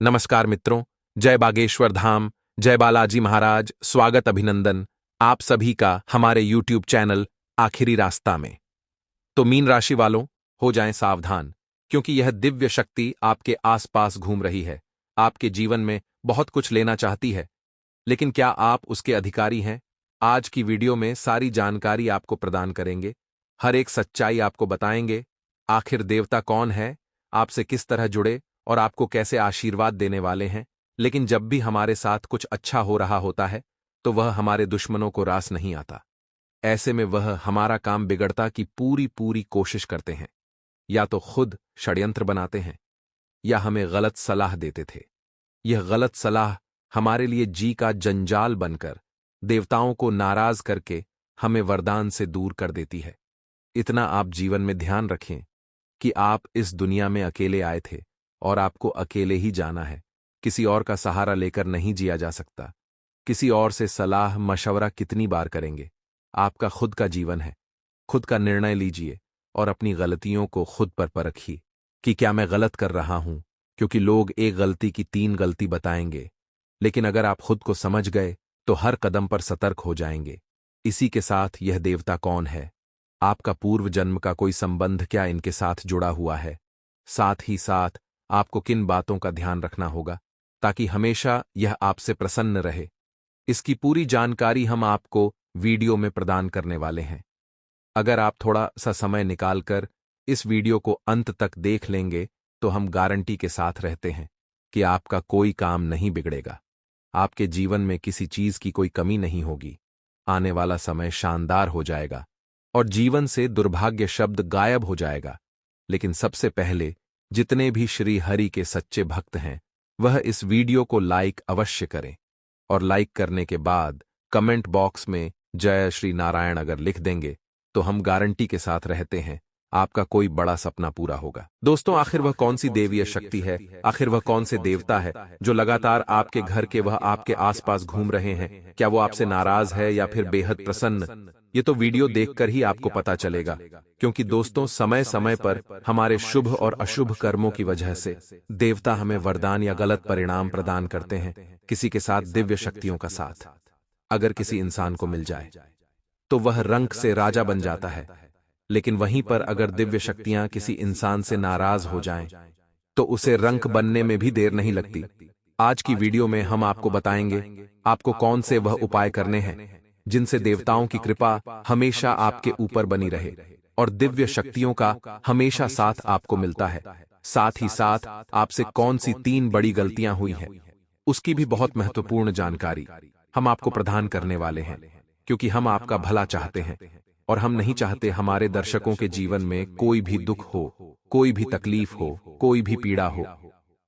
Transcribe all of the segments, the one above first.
नमस्कार मित्रों, जय बागेश्वर धाम, जय बालाजी महाराज, स्वागत अभिनंदन आप सभी का हमारे YouTube चैनल आखिरी रास्ता में। तो मीन राशि वालों, हो जाएं सावधान, क्योंकि यह दिव्य शक्ति आपके आसपास घूम रही है, आपके जीवन में बहुत कुछ लेना चाहती है, लेकिन क्या आप उसके अधिकारी हैं? आज की वीडियो में सारी जानकारी आपको प्रदान करेंगे, हर एक सच्चाई आपको बताएंगे, आखिर देवता कौन है, आपसे किस तरह जुड़े और आपको कैसे आशीर्वाद देने वाले हैं। लेकिन जब भी हमारे साथ कुछ अच्छा हो रहा होता है, तो वह हमारे दुश्मनों को रास नहीं आता। ऐसे में वह हमारा काम बिगड़ता की पूरी पूरी कोशिश करते हैं, या तो खुद षड्यंत्र बनाते हैं, या हमें गलत सलाह देते थे। यह गलत सलाह हमारे लिए जी का जंजाल बनकर देवताओं को नाराज करके हमें वरदान से दूर कर देती है। इतना आप जीवन में ध्यान रखें कि आप इस दुनिया में अकेले आए थे और आपको अकेले ही जाना है। किसी और का सहारा लेकर नहीं जिया जा सकता। किसी और से सलाह मशवरा कितनी बार करेंगे? आपका खुद का जीवन है, खुद का निर्णय लीजिए और अपनी गलतियों को खुद पर परखिए कि क्या मैं गलत कर रहा हूं, क्योंकि लोग एक गलती की 3 गलती बताएंगे, लेकिन अगर आप खुद को समझ गए तो हर कदम पर सतर्क हो जाएंगे। इसी के साथ यह देवता कौन है? आपका पूर्व जन्म का कोई संबंध क्या इनके साथ जुड़ा हुआ है? साथ ही साथ आपको किन बातों का ध्यान रखना होगा ताकि हमेशा यह आपसे प्रसन्न रहे? इसकी पूरी जानकारी हम आपको वीडियो में प्रदान करने वाले हैं। अगर आप थोड़ा सा समय निकालकर इस वीडियो को अंत तक देख लेंगे तो हम गारंटी के साथ रहते हैं कि आपका कोई काम नहीं बिगड़ेगा, आपके जीवन में किसी चीज की कोई कमी नहीं होगी, आने वाला समय शानदार हो जाएगा और जीवन से दुर्भाग्य शब्द गायब हो जाएगा। लेकिन सबसे पहले जितने भी श्री हरि के सच्चे भक्त हैं वह इस वीडियो को लाइक अवश्य करें, और लाइक करने के बाद कमेंट बॉक्स में जय श्री नारायण अगर लिख देंगे तो हम गारंटी के साथ रहते हैं आपका कोई बड़ा सपना पूरा होगा। दोस्तों, आखिर वह कौन सी देवीय शक्ति है, आखिर वह कौन से देवता है जो लगातार आपके घर के वह आपके आसपास घूम रहे हैं? क्या वो आपसे नाराज है या फिर बेहद प्रसन्न? ये तो वीडियो देखकर ही आपको पता चलेगा, क्योंकि दोस्तों समय समय पर हमारे शुभ और अशुभ कर्मों की वजह से देवता हमें वरदान या गलत परिणाम प्रदान करते हैं। किसी के साथ दिव्य शक्तियों का साथ अगर किसी इंसान को मिल जाए तो वह रंक से राजा बन जाता है, लेकिन वहीं पर अगर दिव्य शक्तियां किसी इंसान से नाराज हो जाएं तो उसे रंक बनने में भी देर नहीं लगती। आज की वीडियो में हम आपको बताएंगे आपको कौन से वह उपाय करने हैं जिनसे देवताओं की कृपा हमेशा आपके ऊपर बनी रहे और दिव्य शक्तियों का हमेशा साथ आपको मिलता है। साथ ही साथ आपसे कौन सी 3 बड़ी गलतियां हुई हैं उसकी भी बहुत महत्वपूर्ण जानकारी हम आपको प्रदान करने वाले हैं, क्योंकि हम आपका भला चाहते हैं और हम नहीं चाहते हमारे दर्शकों के जीवन में कोई भी दुख हो, कोई भी तकलीफ हो, कोई भी पीड़ा हो।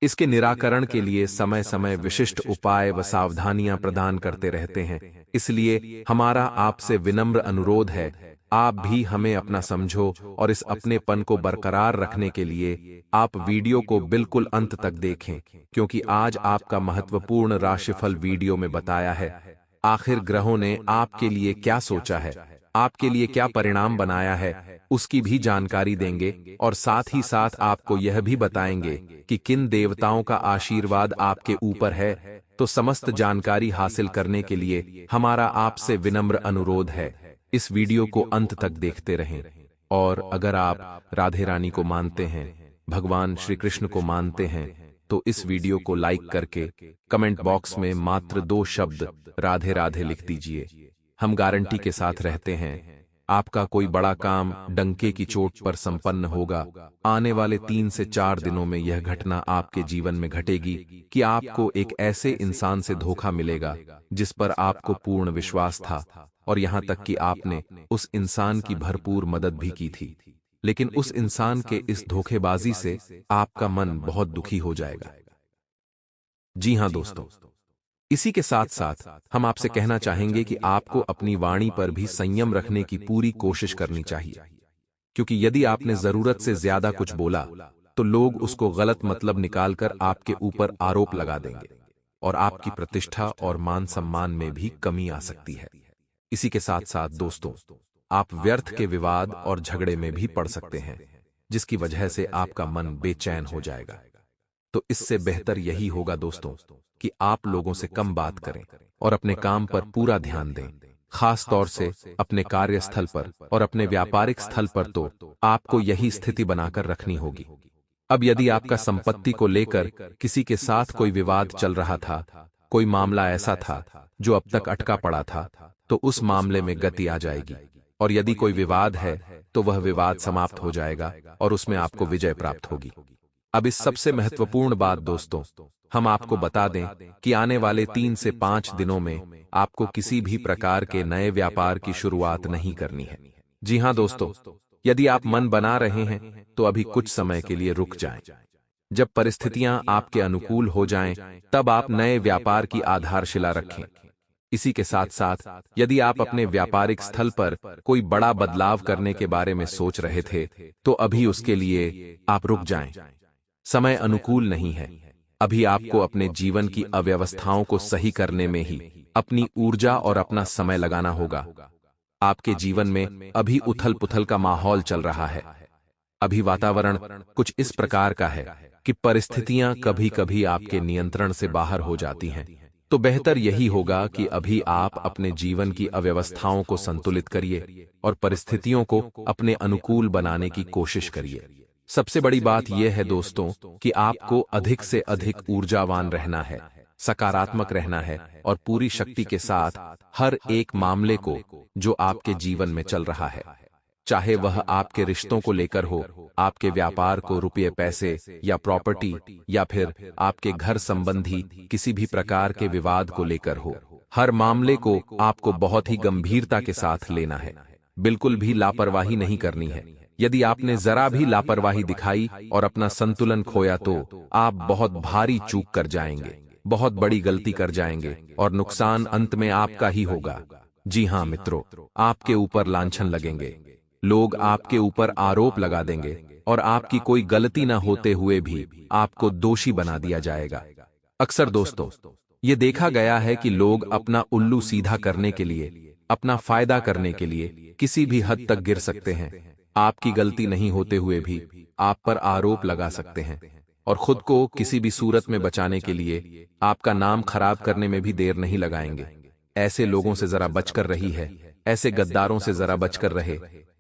इसके निराकरण के लिए समय समय विशिष्ट उपाय व सावधानियां प्रदान करते रहते हैं। इसलिए हमारा आपसे विनम्र अनुरोध है, आप भी हमें अपना समझो और इस अपनेपन को बरकरार रखने के लिए आप वीडियो को बिल्कुल अंत तक देखें, क्योंकि आज आपका महत्वपूर्ण राशिफल वीडियो में बताया है। आखिर ग्रहों ने आपके लिए क्या सोचा है, आपके लिए क्या परिणाम बनाया है, उसकी भी जानकारी देंगे और साथ ही साथ आपको यह भी बताएंगे कि किन देवताओं का आशीर्वाद आपके ऊपर है। तो समस्त जानकारी हासिल करने के लिए हमारा आपसे विनम्र अनुरोध है, इस वीडियो को अंत तक देखते रहें। और अगर आप राधे रानी को मानते हैं, भगवान श्री कृष्ण को मानते हैं, तो इस वीडियो को लाइक करके कमेंट बॉक्स में मात्र 2 शब्द राधे राधे लिख दीजिए। हम गारंटी के साथ रहते हैं आपका कोई बड़ा काम डंके की चोट पर संपन्न होगा। आने वाले 3 से 4 दिनों में यह घटना आपके जीवन में घटेगी कि आपको एक ऐसे इंसान से धोखा मिलेगा जिस पर आपको पूर्ण विश्वास था, और यहां तक कि आपने उस इंसान की भरपूर मदद भी की थी, लेकिन उस इंसान के इस धोखेबाजी से आपका मन बहुत दुखी हो जाएगा। जी हां दोस्तों, इसी के साथ साथ हम आपसे कहना चाहेंगे कि आपको अपनी वाणी पर भी संयम रखने की पूरी कोशिश करनी चाहिए, क्योंकि यदि आपने जरूरत से ज्यादा कुछ बोला तो लोग उसको गलत मतलब निकालकर आपके ऊपर आरोप लगा देंगे और आपकी प्रतिष्ठा और मान सम्मान में भी कमी आ सकती है। इसी के साथ साथ दोस्तों, आप व्यर्थ के विवाद और झगड़े में भी पड़ सकते हैं, जिसकी वजह से आपका मन बेचैन हो जाएगा। तो इससे बेहतर यही होगा दोस्तों कि आप लोगों से कम बात करें और अपने काम पर पूरा ध्यान दें। खास तौर से अपने कार्यस्थल पर और अपने व्यापारिक स्थल पर तो आपको यही स्थिति बनाकर रखनी होगी। अब यदि आपका संपत्ति को लेकर किसी के साथ कोई विवाद चल रहा था, कोई मामला ऐसा था जो अब तक अटका पड़ा था, तो उस मामले में गति आ जाएगी। और यदि कोई विवाद है तो वह विवाद समाप्त हो जाएगा और उसमें आपको विजय प्राप्त होगी। अब इस सबसे महत्वपूर्ण बात दोस्तों, हम आपको बता दें कि आने वाले 3 से 5 दिनों में आपको किसी भी प्रकार के नए व्यापार की शुरुआत नहीं करनी है। जी हां दोस्तों, यदि आप मन बना रहे हैं तो अभी कुछ समय के लिए रुक जाएं। जब परिस्थितियां आपके अनुकूल हो जाएं, तब आप नए व्यापार की आधारशिला रखें। इसी के साथ साथ यदि आप अपने व्यापारिक स्थल पर कोई बड़ा बदलाव करने के बारे में सोच रहे थे, तो अभी उसके लिए आप रुक जाएं। समय अनुकूल नहीं है। अभी आपको अपने जीवन की अव्यवस्थाओं को सही करने में ही अपनी ऊर्जा और अपना समय लगाना होगा। आपके जीवन में अभी उथल पुथल का माहौल चल रहा है। अभी वातावरण कुछ इस प्रकार का है कि परिस्थितियां कभी कभी आपके नियंत्रण से बाहर हो जाती हैं। तो बेहतर यही होगा कि अभी आप अपने जीवन की अव्यवस्थाओं को संतुलित करिए और परिस्थितियों को अपने अनुकूल बनाने की कोशिश करिए। सबसे बड़ी बात यह है दोस्तों कि आपको अधिक से अधिक ऊर्जावान रहना है, सकारात्मक रहना है और पूरी शक्ति के साथ हर एक मामले को जो आपके जीवन में चल रहा है, चाहे वह आपके रिश्तों को लेकर हो, आपके व्यापार को रुपये पैसे या प्रॉपर्टी, या फिर आपके घर संबंधी किसी भी प्रकार के विवाद को लेकर हो, हर मामले को आपको बहुत ही गंभीरता के साथ लेना है। बिल्कुल भी लापरवाही नहीं करनी है। यदि आपने जरा भी लापरवाही दिखाई और अपना संतुलन खोया तो आप बहुत भारी चूक कर जाएंगे, बहुत बड़ी गलती कर जाएंगे और नुकसान अंत में आपका ही होगा। जी हां मित्रों, आपके ऊपर लांछन लगेंगे, लोग आपके ऊपर आरोप लगा देंगे और आपकी कोई गलती न होते हुए भी आपको दोषी बना दिया जाएगा। अक्सर दोस्तों, ये देखा गया है कि लोग अपना उल्लू सीधा करने के लिए, अपना फायदा करने के लिए किसी भी हद तक गिर सकते हैं। आपकी गलती नहीं होते हुए भी आप पर आरोप लगा सकते हैं और खुद को किसी भी सूरत में बचाने के लिए आपका नाम खराब करने में भी देर नहीं लगाएंगे। ऐसे लोगों से जरा बचकर रही है, ऐसे गद्दारों से जरा बचकर रहे,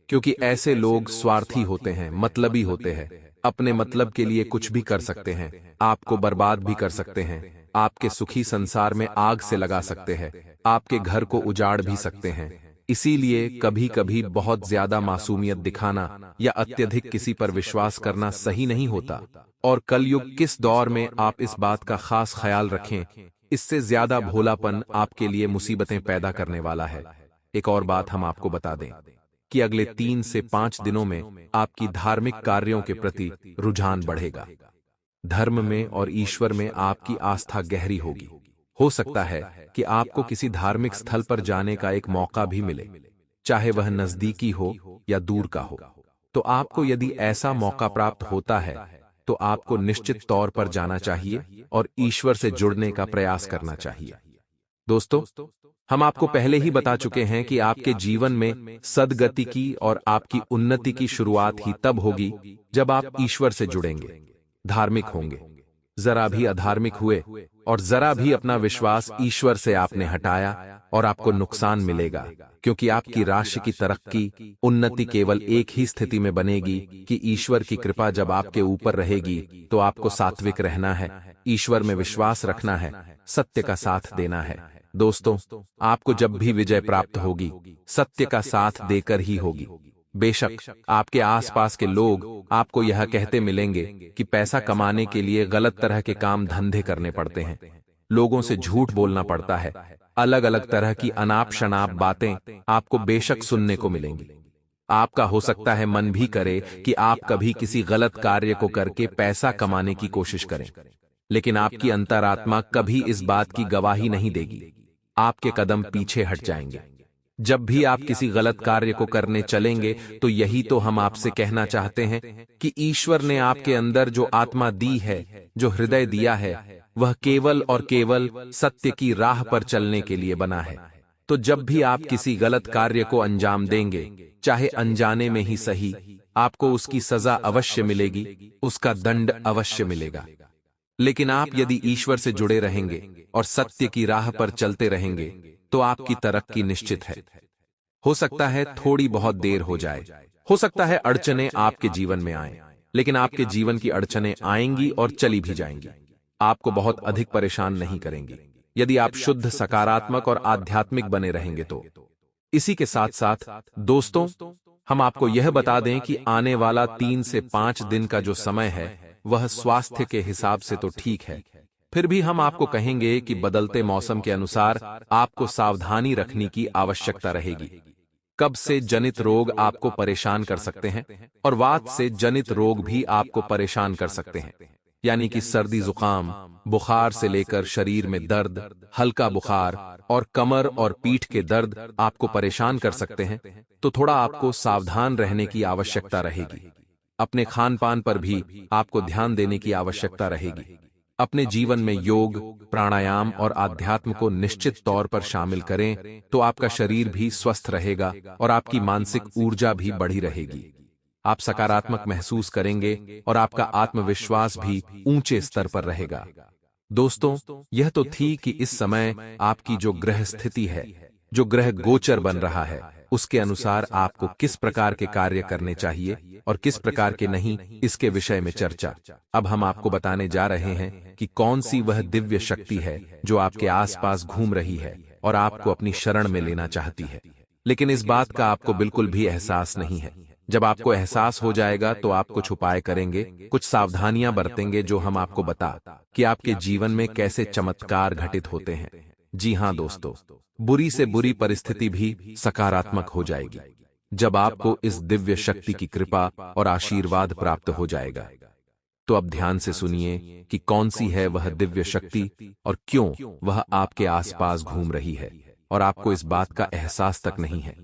क्योंकि ऐसे लोग स्वार्थी होते हैं, मतलबी होते हैं, अपने मतलब के लिए कुछ भी कर सकते हैं, आपको बर्बाद भी कर सकते हैं, आपके सुखी संसार में आग से लगा सकते हैं, आपके घर को उजाड़ भी सकते हैं। इसीलिए कभी कभी बहुत ज्यादा मासूमियत दिखाना या अत्यधिक किसी पर विश्वास करना सही नहीं होता। और कलयुग किस दौर में आप इस बात का खास ख्याल रखें, इससे ज्यादा भोलापन आपके लिए मुसीबतें पैदा करने वाला है। एक और बात हम आपको बता दें कि अगले 3 से 5 दिनों में आपकी धार्मिक कार्यों के प्रति रुझान बढ़ेगा। धर्म में और ईश्वर में आपकी आस्था गहरी होगी। हो सकता है कि आपको किसी धार्मिक स्थल पर जाने का एक मौका भी मिले, चाहे वह नजदीकी हो या दूर का हो। तो आपको यदि ऐसा मौका प्राप्त होता है तो आपको निश्चित तौर पर जाना चाहिए और ईश्वर से जुड़ने का प्रयास करना चाहिए। दोस्तों, हम आपको पहले ही बता चुके हैं कि आपके जीवन में सद्गति की और आपकी उन्नति की शुरुआत ही तब होगी जब आप ईश्वर से जुड़ेंगे, धार्मिक होंगे। जरा भी अधार्मिक हुए और जरा भी अपना विश्वास ईश्वर से आपने हटाया और आपको नुकसान मिलेगा, क्योंकि आपकी राशि की तरक्की, उन्नति केवल एक ही स्थिति में बनेगी कि ईश्वर की कृपा जब आपके ऊपर रहेगी। तो आपको सात्विक रहना है, ईश्वर में विश्वास रखना है, सत्य का साथ देना है। दोस्तों, आपको जब भी विजय प्राप्त होगी, सत्य का साथ देकर ही होगी। बेशक आपके आसपास के लोग आपको यह कहते मिलेंगे कि पैसा कमाने के लिए गलत तरह के काम धंधे करने पड़ते हैं, लोगों से झूठ बोलना पड़ता है, अलग अलग तरह की अनाप शनाप बातें आपको बेशक सुनने को मिलेंगी। आपका हो सकता है मन भी करे कि आप कभी किसी गलत कार्य को करके पैसा कमाने की कोशिश करें, लेकिन आपकी अंतरात्मा कभी इस बात की गवाही नहीं देगी। आपके कदम पीछे हट जाएंगे। जब भी आप किसी गलत कार्य को करने चलेंगे तो यही तो हम आपसे कहना चाहते हैं कि ईश्वर ने आपके अंदर जो आत्मा दी है, जो हृदय दिया है, वह केवल और केवल सत्य की राह पर चलने के लिए बना है। तो जब भी आप किसी गलत कार्य को अंजाम देंगे, चाहे अनजाने में ही सही, आपको उसकी सजा अवश्य मिलेगी, उसका दंड अवश्य मिलेगा। लेकिन आप यदि ईश्वर से जुड़े रहेंगे और सत्य की राह पर चलते रहेंगे तो आपकी तरक्की निश्चित है। हो सकता है थोड़ी बहुत देर हो जाए, हो सकता है अड़चनें आपके जीवन में आएं, लेकिन आपके जीवन की अड़चनें आएंगी और चली भी जाएंगी, आपको बहुत अधिक परेशान नहीं करेंगी यदि आप शुद्ध, सकारात्मक और आध्यात्मिक बने रहेंगे तो। इसी के साथ साथ दोस्तों, हम आपको यह बता दें कि आने वाला 3 से 5 दिन का जो समय है वह स्वास्थ्य के हिसाब से तो ठीक है, फिर भी हम आपको कहेंगे कि बदलते मौसम के अनुसार आपको सावधानी रखने की आवश्यकता रहेगी। कब्ज से जनित रोग आपको परेशान कर सकते हैं और वात से जनित रोग भी आपको परेशान कर सकते हैं, यानी कि सर्दी, जुकाम, बुखार से लेकर शरीर में दर्द, हल्का बुखार और कमर और पीठ के दर्द आपको परेशान कर सकते हैं। तो थोड़ा आपको सावधान रहने की आवश्यकता रहेगी। अपने खान पान पर भी आपको ध्यान देने की आवश्यकता रहेगी। अपने जीवन में योग, प्राणायाम और आध्यात्म को निश्चित तौर पर शामिल करें तो आपका शरीर भी स्वस्थ रहेगा और आपकी मानसिक ऊर्जा भी बढ़ी रहेगी। आप सकारात्मक महसूस करेंगे और आपका आत्मविश्वास भी ऊंचे स्तर पर रहेगा। दोस्तों, यह तो थी कि इस समय आपकी जो ग्रह स्थिति है, जो ग्रह गोचर बन रहा है, उसके अनुसार आपको किस प्रकार के कार्य करने चाहिए और किस प्रकार के नहीं, इसके विषय में चर्चा। अब हम आपको बताने जा रहे हैं कि कौन सी वह दिव्य शक्ति है जो आपके आसपास घूम रही है और आपको अपनी शरण में लेना चाहती है, लेकिन इस बात का आपको बिल्कुल भी एहसास नहीं है। जब आपको एहसास हो जाएगा तो आप कुछ उपाय करेंगे, कुछ सावधानियां बरतेंगे जो हम आपको बता कि आपके जीवन में कैसे चमत्कार घटित होते हैं। जी हां दोस्तों, बुरी से बुरी परिस्थिति भी सकारात्मक हो जाएगी जब आपको इस दिव्य शक्ति की कृपा और आशीर्वाद प्राप्त हो जाएगा। तो अब ध्यान से सुनिए कि कौन सी है वह दिव्य शक्ति और क्यों वह आपके आसपास घूम रही है और आपको इस बात का एहसास तक नहीं है।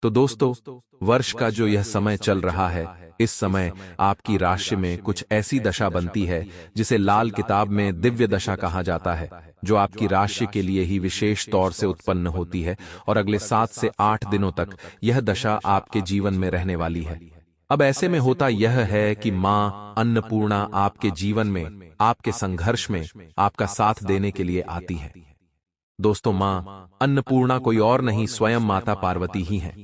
तो दोस्तों, वर्ष का जो यह समय चल रहा है, इस समय आपकी राशि में कुछ ऐसी दशा बनती है जिसे लाल किताब में दिव्य दशा कहा जाता है, जो आपकी राशि के लिए ही विशेष तौर से उत्पन्न होती है और अगले 7 से 8 दिनों तक यह दशा आपके जीवन में रहने वाली है। अब ऐसे में होता यह है कि मां अन्नपूर्णा आपके जीवन में, आपके संघर्ष में आपका साथ देने के लिए आती है। दोस्तों, मां अन्नपूर्णा कोई और नहीं, स्वयं माता पार्वती ही है,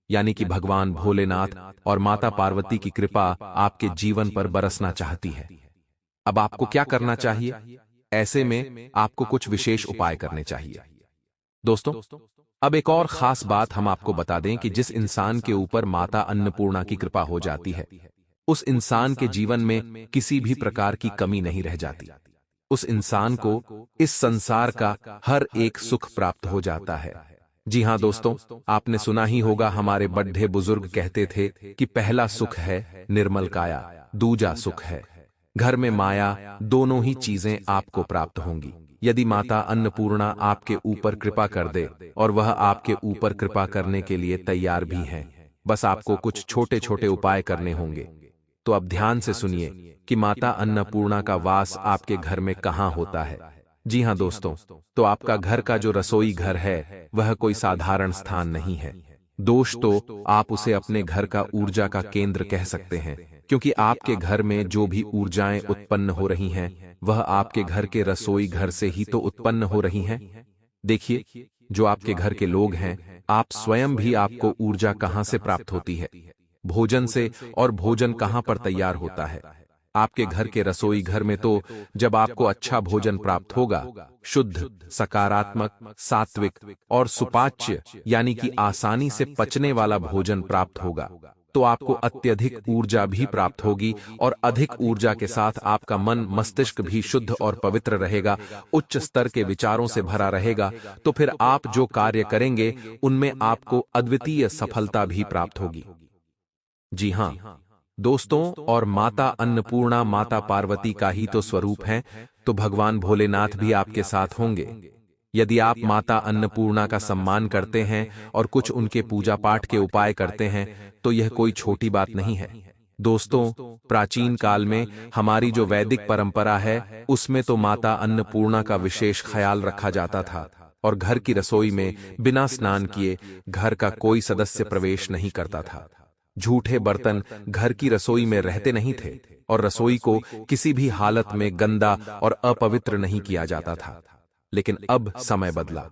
यानी कि भगवान भोलेनाथ और माता पार्वती की कृपा आपके जीवन पर बरसना चाहती है। अब आपको क्या करना चाहिए? ऐसे में आपको कुछ विशेष उपाय करने चाहिए। दोस्तों, अब एक और खास बात हम आपको बता दें कि जिस इंसान के ऊपर माता अन्नपूर्णा की कृपा हो जाती है, उस इंसान के जीवन में किसी भी प्रकार की कमी नहीं रह जाती। उस इंसान को इस संसार का हर एक सुख प्राप्त हो जाता है। जी हां दोस्तों, आपने सुना ही होगा, हमारे बड्ढे बुजुर्ग कहते थे कि पहला सुख है निर्मल काया, दूजा सुख है घर में माया। दोनों ही चीजें आपको प्राप्त होंगी यदि माता अन्नपूर्णा आपके ऊपर कृपा कर दे, और वह आपके ऊपर कृपा करने के लिए तैयार भी हैं। बस आपको कुछ छोटे छोटे उपाय करने होंगे। तो अब ध्यान से सुनिए कि माता अन्नपूर्णा का वास आपके घर में कहां होता है। जी हां दोस्तों, तो आपका घर का जो रसोई घर है वह कोई साधारण स्थान नहीं है। दोष तो आप उसे अपने घर का ऊर्जा का केंद्र कह सकते हैं, क्योंकि आपके घर में जो भी ऊर्जाएं उत्पन्न हो रही हैं वह आपके घर के रसोई घर से ही तो उत्पन्न हो रही हैं। देखिए, जो आपके घर के लोग हैं, आप स्वयं भी आपको ऊर्जा कहां से प्राप्त होती है? भोजन से। और भोजन कहां पर तैयार होता है? आपके घर के रसोई घर में। तो जब आपको अच्छा भोजन प्राप्त होगा, शुद्ध, सकारात्मक, सात्विक और सुपाच्य यानी कि आसानी से पचने वाला भोजन प्राप्त होगा, तो आपको अत्यधिक ऊर्जा भी प्राप्त होगी और अधिक ऊर्जा के साथ आपका मन, मस्तिष्क भी शुद्ध और पवित्र रहेगा, उच्च स्तर के विचारों से भरा रहेगा। तो फिर आप जो कार्य करेंगे उनमें आपको अद्वितीय सफलता भी प्राप्त होगी। जी हां दोस्तों, और माता अन्नपूर्णा माता पार्वती का ही तो स्वरूप है, तो भगवान भोलेनाथ भी आपके साथ होंगे। यदि आप माता अन्नपूर्णा का सम्मान करते हैं और कुछ उनके पूजा पाठ के उपाय करते हैं तो यह कोई छोटी बात नहीं है। दोस्तों, प्राचीन काल में हमारी जो वैदिक परंपरा है उसमें तो माता अन्नपूर्णा का विशेष ख्याल रखा जाता था और घर की रसोई में बिना स्नान किए घर का कोई सदस्य प्रवेश नहीं करता था। झूठे बर्तन घर की रसोई में रहते नहीं थे और रसोई को किसी भी हालत में गंदा और अपवित्र नहीं किया जाता था। लेकिन अब समय बदला।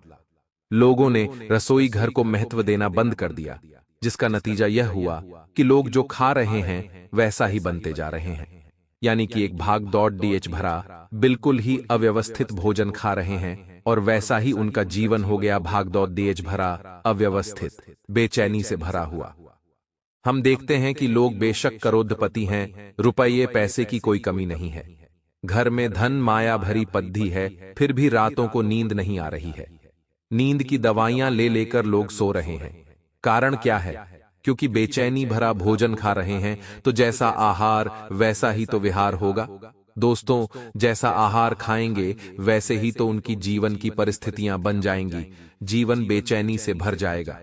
लोगों ने रसोई घर को महत्व देना बंद कर दिया, जिसका नतीजा यह हुआ कि लोग जो खा रहे हैं वैसा ही बनते जा रहे हैं। यानी कि एक भाग दौड़ डीएच भरा, बिल्कुल ही अव्यवस्थित भोजन खा रहे हैं और वैसा ही उनका जीवन हो गया भाग दौड़ डीएच भरा, अव्यवस्थित, बेचैनी से भरा हुआ। हम देखते हैं कि लोग बेशक करोड़पति हैं, रुपये पैसे की कोई कमी नहीं है, घर में धन माया भरी पद्धी है, फिर भी रातों को नींद नहीं आ रही है। नींद की दवाइयां ले लेकर लोग सो रहे हैं। कारण क्या है? क्योंकि बेचैनी भरा भोजन खा रहे हैं, तो जैसा आहार वैसा ही तो विहार होगा। दोस्तों, जैसा आहार खाएंगे वैसे ही तो उनकी जीवन की परिस्थितियां बन जाएंगी, जीवन बेचैनी से भर जाएगा।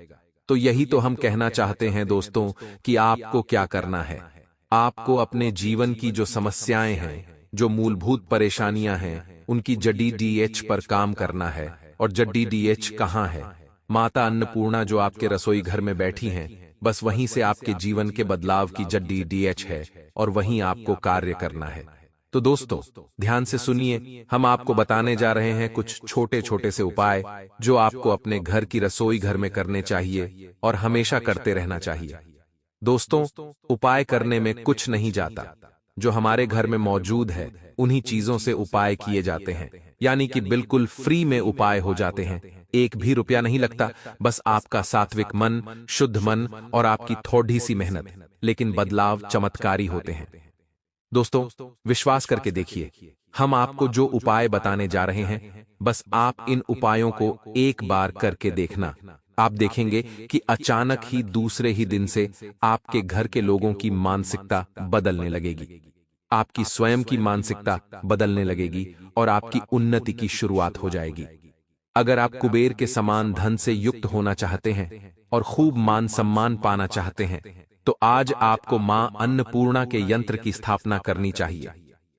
तो यही तो हम कहना चाहते हैं दोस्तों कि आपको क्या करना है। आपको अपने जीवन की जो समस्याएं हैं, जो मूलभूत परेशानियां हैं, उनकी जड़ी डीएच पर काम करना है। और जड़ी डीएच कहाँ है? माता अन्नपूर्णा जो आपके रसोई घर में बैठी हैं, बस वहीं से आपके जीवन के बदलाव की जड़ी डीएच है और वहीं आपको कार्य करना है। तो दोस्तों, ध्यान से सुनिए, हम आपको बताने जा रहे हैं कुछ छोटे छोटे से उपाय जो आपको अपने घर की रसोई घर में करने चाहिए और हमेशा करते रहना चाहिए। दोस्तों, उपाय करने में कुछ नहीं जाता, जो हमारे घर में मौजूद है उन्हीं चीजों से उपाय किए जाते हैं, यानी कि बिल्कुल फ्री में उपाय हो जाते हैं। एक भी रुपया नहीं लगता, बस आपका सात्विक मन, शुद्ध मन और आपकी थोड़ी सी मेहनत, लेकिन बदलाव चमत्कारी होते हैं। दोस्तों, विश्वास करके देखिए, हम आपको जो उपाय बताने जा रहे हैं, बस आप इन उपायों को एक बार करके देखना। आप देखेंगे कि अचानक ही दूसरे ही दिन से आपके घर के लोगों की मानसिकता बदलने लगेगी, आपकी स्वयं की मानसिकता बदलने लगेगी और आपकी उन्नति की शुरुआत हो जाएगी। अगर आप कुबेर के समान धन से युक्त होना चाहते हैं और खूब मान सम्मान पाना चाहते हैं, तो आज आपको मां अन्नपूर्णा के यंत्र की स्थापना करनी चाहिए।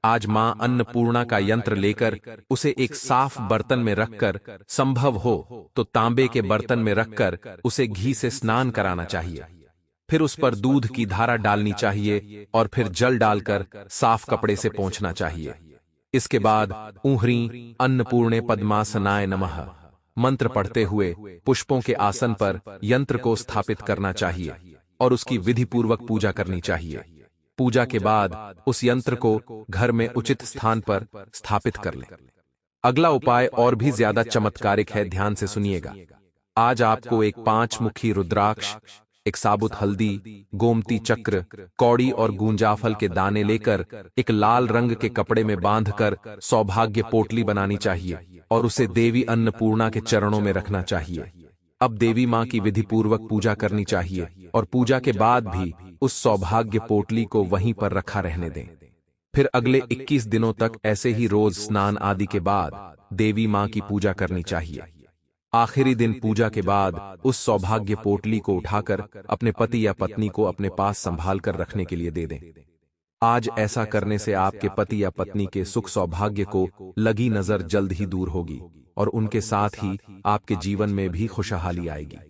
आज मां अन्नपूर्णा का यंत्र लेकर उसे एक साफ बर्तन में रखकर, संभव हो तो तांबे के बर्तन में रखकर उसे घी से स्नान कराना चाहिए। फिर उस पर दूध की धारा डालनी चाहिए और फिर जल डालकर साफ कपड़े से पोंछना चाहिए। इसके बाद ऊहरी अन्नपूर्णे पद्मासनाय नमः मंत्र पढ़ते हुए पुष्पों के आसन पर यंत्र को स्थापित करना चाहिए और उसकी विधि पूर्वक पूजा करनी चाहिए। पूजा के बाद उस यंत्र को घर में उचित स्थान पर स्थापित कर लें। अगला उपाय और भी ज्यादा चमत्कारिक है, ध्यान से सुनिएगा। आज आपको एक 5 मुखी रुद्राक्ष, एक साबुत हल्दी, गोमती चक्र, कौड़ी और गूंजाफल के दाने लेकर एक लाल रंग के कपड़े में बांधकर सौभाग्य पोटली बनानी चाहिए और उसे देवी अन्नपूर्णा के चरणों में रखना चाहिए। अब देवी मां की विधि पूर्वक पूजा करनी चाहिए और पूजा के बाद भी उस सौभाग्य पोटली को वहीं पर रखा रहने दें। फिर अगले 21 दिनों तक ऐसे ही रोज स्नान आदि के बाद देवी मां की पूजा करनी चाहिए। आखिरी दिन पूजा के बाद उस सौभाग्य पोटली को उठाकर अपने पति या पत्नी को अपने पास संभाल कर रखने के लिए दे दें। आज ऐसा करने से आपके पति या पत्नी के सुख सौभाग्य को लगी नजर जल्द ही दूर होगी और उनके साथ ही आपके जीवन में भी खुशहाली आएगी।